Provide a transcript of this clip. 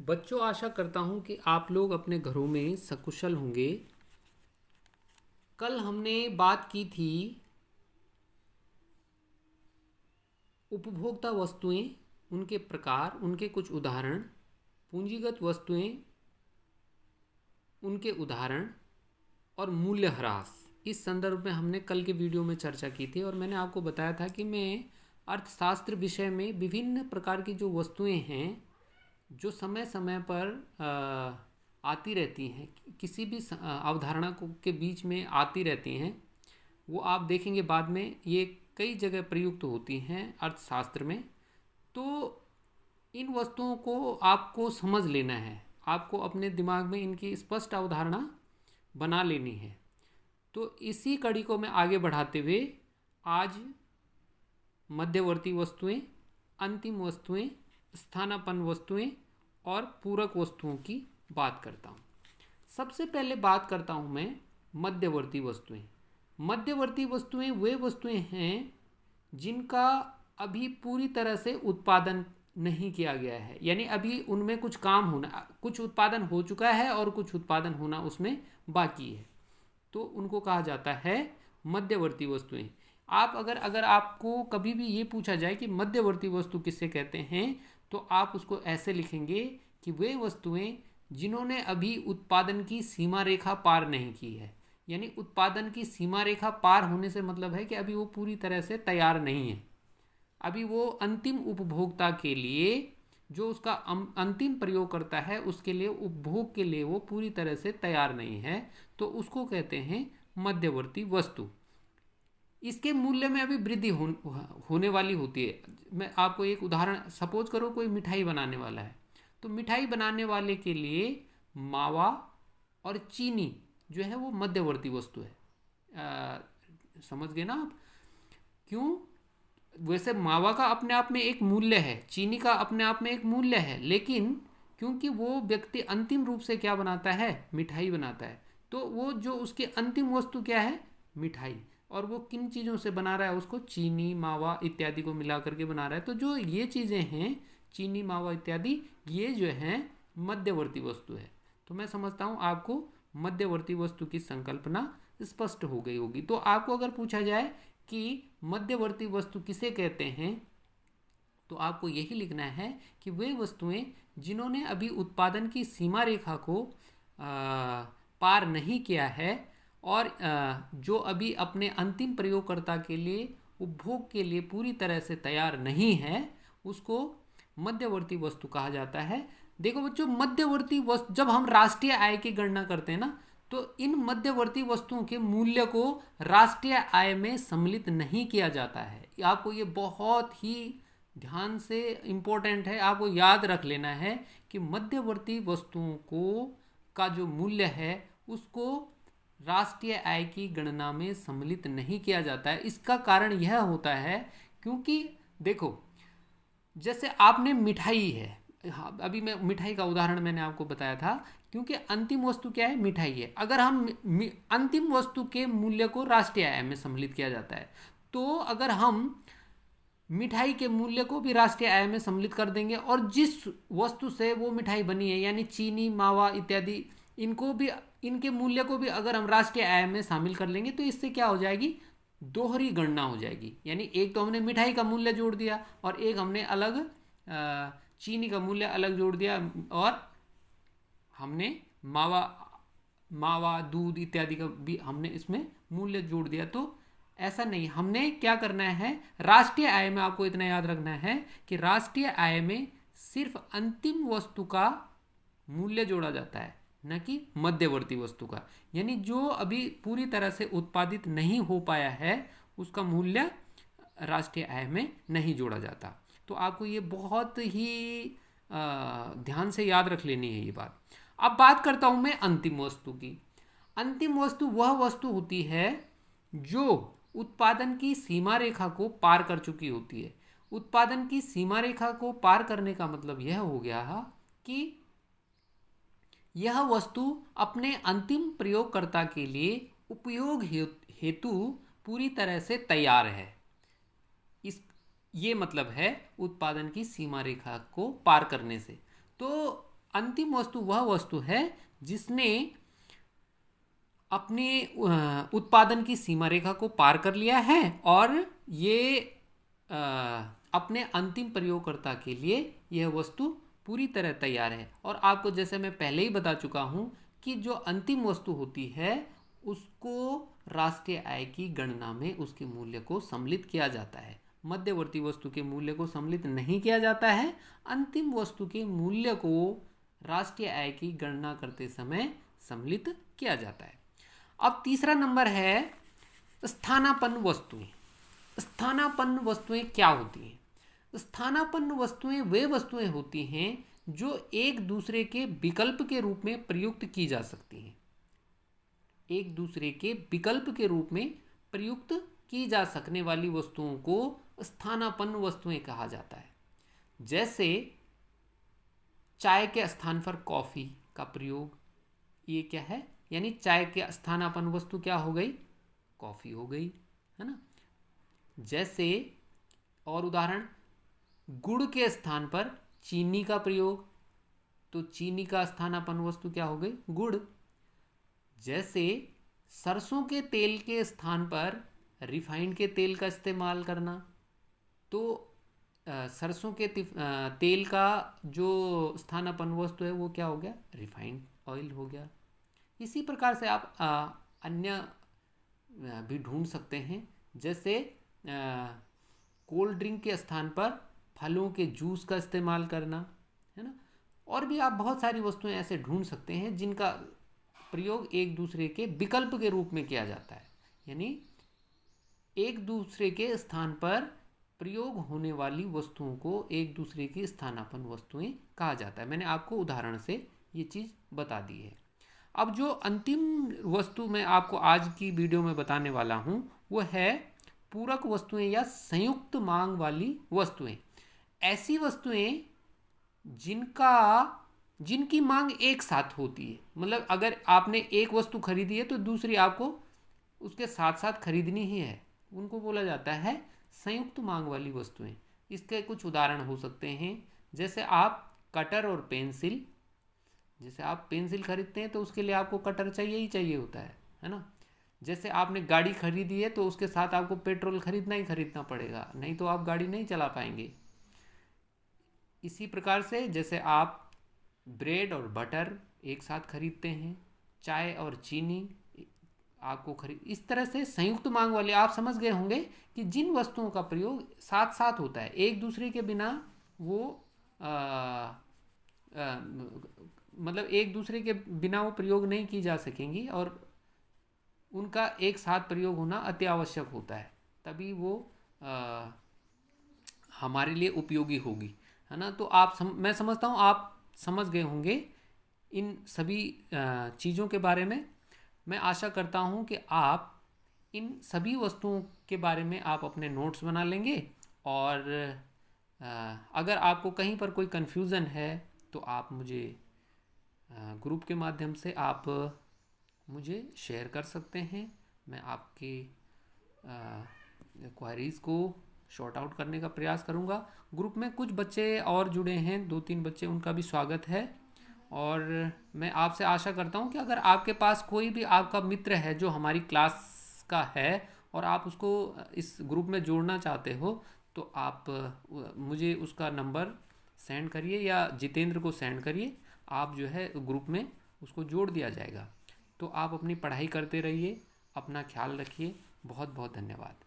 बच्चों, आशा करता हूँ कि आप लोग अपने घरों में सकुशल होंगे। कल हमने बात की थी उपभोक्ता वस्तुएं, उनके प्रकार, उनके कुछ उदाहरण, पूंजीगत वस्तुएं, उनके उदाहरण और मूल्यह्रास। इस संदर्भ में हमने कल के वीडियो में चर्चा की थी और मैंने आपको बताया था कि मैं अर्थशास्त्र विषय में विभिन्न प्रकार की जो वस्तुएं हैं जो समय समय पर आती रहती हैं, किसी भी अवधारणा को के बीच में आती रहती हैं, वो आप देखेंगे बाद में ये कई जगह प्रयुक्त होती हैं अर्थशास्त्र में। तो इन वस्तुओं को आपको समझ लेना है, आपको अपने दिमाग में इनकी स्पष्ट अवधारणा बना लेनी है। तो इसी कड़ी को मैं आगे बढ़ाते हुए आज मध्यवर्ती वस्तुएं, अंतिम वस्तुएं, स्थानापन्न वस्तुएं और पूरक वस्तुओं की बात करता हूँ। सबसे पहले बात करता हूँ मैं मध्यवर्ती वस्तुएं। मध्यवर्ती वस्तुएं वे वस्तुएं हैं जिनका अभी पूरी तरह से उत्पादन नहीं किया गया है, यानी अभी उनमें कुछ काम होना, कुछ उत्पादन हो चुका है और कुछ उत्पादन होना उसमें बाकी है, तो उनको कहा जाता है मध्यवर्ती वस्तुएं। आप अगर आपको कभी भी ये पूछा जाए कि मध्यवर्ती वस्तु किससे कहते हैं, तो आप उसको ऐसे लिखेंगे कि वे वस्तुएं जिन्होंने अभी उत्पादन की सीमा रेखा पार नहीं की है। यानी उत्पादन की सीमा रेखा पार होने से मतलब है कि अभी वो पूरी तरह से तैयार नहीं है, अभी वो अंतिम उपभोक्ता के लिए, जो उसका अंतिम प्रयोग करता है उसके लिए, उपभोग के लिए वो पूरी तरह से तैयार नहीं है, तो उसको कहते हैं मध्यवर्ती वस्तु। इसके मूल्य में अभी वृद्धि होने वाली होती है। मैं आपको एक उदाहरण, सपोज करो कोई मिठाई बनाने वाला है, तो मिठाई बनाने वाले के लिए मावा और चीनी जो है वो मध्यवर्ती वस्तु है। समझ गए ना आप? क्यों? वैसे मावा का अपने आप में एक मूल्य है, चीनी का अपने आप में एक मूल्य है, लेकिन क्योंकि वो व्यक्ति अंतिम रूप से क्या बनाता है, मिठाई बनाता है, तो वो जो उसकी अंतिम वस्तु क्या है, मिठाई। और वो किन चीज़ों से बना रहा है, उसको चीनी, मावा इत्यादि को मिला करके बना रहा है। तो जो ये चीज़ें हैं, चीनी, मावा इत्यादि, ये जो हैं मध्यवर्ती वस्तु है। तो मैं समझता हूँ आपको मध्यवर्ती वस्तु की संकल्पना स्पष्ट हो गई होगी। तो आपको अगर पूछा जाए कि मध्यवर्ती वस्तु किसे कहते हैं, तो आपको यही लिखना है कि वे वस्तुएं जिन्होंने अभी उत्पादन की सीमा रेखा को पार नहीं किया है और जो अभी अपने अंतिम प्रयोगकर्ता के लिए, उपभोग के लिए पूरी तरह से तैयार नहीं है, उसको मध्यवर्ती वस्तु कहा जाता है। देखो बच्चों, मध्यवर्ती वस्तु, जब हम राष्ट्रीय आय की गणना करते हैं ना, तो इन मध्यवर्ती वस्तुओं के मूल्य को राष्ट्रीय आय में सम्मिलित नहीं किया जाता है। आपको ये बहुत ही ध्यान से इम्पोर्टेंट है, आपको याद रख लेना है कि मध्यवर्ती वस्तुओं को का जो मूल्य है उसको राष्ट्रीय आय की गणना में सम्मिलित नहीं किया जाता है। इसका कारण यह होता है क्योंकि देखो, जैसे आपने मिठाई है, हाँ, अभी मैं मिठाई का उदाहरण मैंने आपको बताया था, क्योंकि अंतिम वस्तु क्या है, मिठाई है। अगर हम अंतिम वस्तु के मूल्य को राष्ट्रीय आय में सम्मिलित किया जाता है, तो अगर हम मिठाई के मूल्य को भी राष्ट्रीय आय में सम्मिलित कर देंगे और जिस वस्तु से वो मिठाई बनी है, यानी चीनी, मावा इत्यादि, इनको भी, इनके मूल्य को भी अगर हम राष्ट्रीय आय में शामिल कर लेंगे, तो इससे क्या हो जाएगी, दोहरी गणना हो जाएगी। यानी एक तो हमने मिठाई का मूल्य जोड़ दिया और एक हमने अलग चीनी का मूल्य अलग जोड़ दिया, और हमने मावा मावा दूध इत्यादि का भी हमने इसमें मूल्य जोड़ दिया। तो ऐसा नहीं, हमने क्या करना है, राष्ट्रीय आय में आपको इतना याद रखना है कि राष्ट्रीय आय में सिर्फ अंतिम वस्तु का मूल्य जोड़ा जाता है, न कि मध्यवर्ती वस्तु का। यानी जो अभी पूरी तरह से उत्पादित नहीं हो पाया है उसका मूल्य राष्ट्रीय आय में नहीं जोड़ा जाता। तो आपको ये बहुत ही ध्यान से याद रख लेनी है ये बात। अब बात करता हूं मैं अंतिम वस्तु की। अंतिम वस्तु वह वस्तु होती है जो उत्पादन की सीमा रेखा को पार कर चुकी होती है। उत्पादन की सीमा रेखा को पार करने का मतलब यह हो गया कि यह वस्तु अपने अंतिम प्रयोगकर्ता के लिए उपयोग हेतु पूरी तरह से तैयार है। इस ये मतलब है उत्पादन की सीमा रेखा को पार करने से। तो अंतिम वस्तु वह वस्तु है जिसने अपने उत्पादन की सीमा रेखा को पार कर लिया है और ये अपने अंतिम प्रयोगकर्ता के लिए यह वस्तु पूरी तरह तैयार है। और आपको जैसे मैं पहले ही बता चुका हूँ कि जो अंतिम वस्तु होती है उसको राष्ट्रीय आय की गणना में उसके मूल्य को सम्मिलित किया जाता है। मध्यवर्ती वस्तु के मूल्य को सम्मिलित नहीं किया जाता है। अंतिम वस्तु के मूल्य को राष्ट्रीय आय की गणना करते समय सम्मिलित किया जाता है। अब तीसरा नंबर है स्थानापन्न वस्तुएं। स्थानापन्न वस्तुएं क्या होती हैं? स्थानापन्न वस्तुएं वे वस्तुएं होती हैं जो एक दूसरे के विकल्प के रूप में प्रयुक्त की जा सकती हैं। एक दूसरे के विकल्प के रूप में प्रयुक्त की जा सकने वाली वस्तुओं को स्थानापन्न वस्तुएं कहा जाता है। जैसे चाय के स्थान पर कॉफ़ी का प्रयोग, ये क्या है? यानी चाय के स्थानापन्न वस्तु क्या हो गई? कॉफ़ी हो गई, है ना। जैसे और उदाहरण, गुड़ के स्थान पर चीनी का प्रयोग, तो चीनी का स्थानापन्न वस्तु क्या हो गई? गुड़। जैसे सरसों के तेल के स्थान पर रिफाइंड के तेल का इस्तेमाल करना, तो सरसों के तेल का जो स्थानापन्न वस्तु है वो क्या हो गया? रिफाइंड ऑयल हो गया। इसी प्रकार से आप अन्य भी ढूंढ सकते हैं। जैसे कोल्ड ड्रिंक के स्थान पर फलों के जूस का इस्तेमाल करना, है ना। और भी आप बहुत सारी वस्तुएं ऐसे ढूंढ सकते हैं जिनका प्रयोग एक दूसरे के विकल्प के रूप में किया जाता है। यानी एक दूसरे के स्थान पर प्रयोग होने वाली वस्तुओं को एक दूसरे की स्थानापन्न वस्तुएं कहा जाता है। मैंने आपको उदाहरण से ये चीज़ बता दी है। अब जो अंतिम वस्तु मैं आपको आज की वीडियो में बताने वाला हूँ वो है पूरक वस्तुएं या संयुक्त मांग वाली वस्तुएं। ऐसी वस्तुएं जिनकी मांग एक साथ होती है। मतलब अगर आपने एक वस्तु खरीदी है तो दूसरी आपको उसके साथ साथ खरीदनी ही है, उनको बोला जाता है संयुक्त मांग वाली वस्तुएं। इसके कुछ उदाहरण हो सकते हैं। जैसे आप कटर और पेंसिल, जैसे आप पेंसिल खरीदते हैं तो उसके लिए आपको कटर चाहिए ही चाहिए होता है ना। जैसे आपने गाड़ी खरीदी है तो उसके साथ आपको पेट्रोल खरीदना ही खरीदना पड़ेगा, नहीं तो आप गाड़ी नहीं चला पाएंगे। इसी प्रकार से जैसे आप ब्रेड और बटर एक साथ खरीदते हैं, चाय और चीनी आपको इस तरह से संयुक्त मांग वाले आप समझ गए होंगे कि जिन वस्तुओं का प्रयोग साथ साथ होता है, एक दूसरे के बिना वो मतलब एक दूसरे के बिना वो प्रयोग नहीं की जा सकेंगी और उनका एक साथ प्रयोग होना अति आवश्यक होता है, तभी वो हमारे लिए उपयोगी होगी, है ना। तो मैं समझता हूँ आप समझ गए होंगे इन सभी चीज़ों के बारे में। मैं आशा करता हूँ कि आप इन सभी वस्तुओं के बारे में आप अपने नोट्स बना लेंगे और अगर आपको कहीं पर कोई कन्फ्यूज़न है तो आप मुझे ग्रुप के माध्यम से आप मुझे शेयर कर सकते हैं। मैं आपके क्वेरीज़ को शॉर्ट आउट करने का प्रयास करूंगा। ग्रुप में कुछ बच्चे और जुड़े हैं, 2-3 बच्चे, उनका भी स्वागत है। और मैं आपसे आशा करता हूं कि अगर आपके पास कोई भी आपका मित्र है जो हमारी क्लास का है और आप उसको इस ग्रुप में जोड़ना चाहते हो तो आप मुझे उसका नंबर सेंड करिए या जितेंद्र को सेंड करिए, आप जो है ग्रुप में उसको जोड़ दिया जाएगा। तो आप अपनी पढ़ाई करते रहिए, अपना ख्याल रखिए। बहुत बहुत धन्यवाद।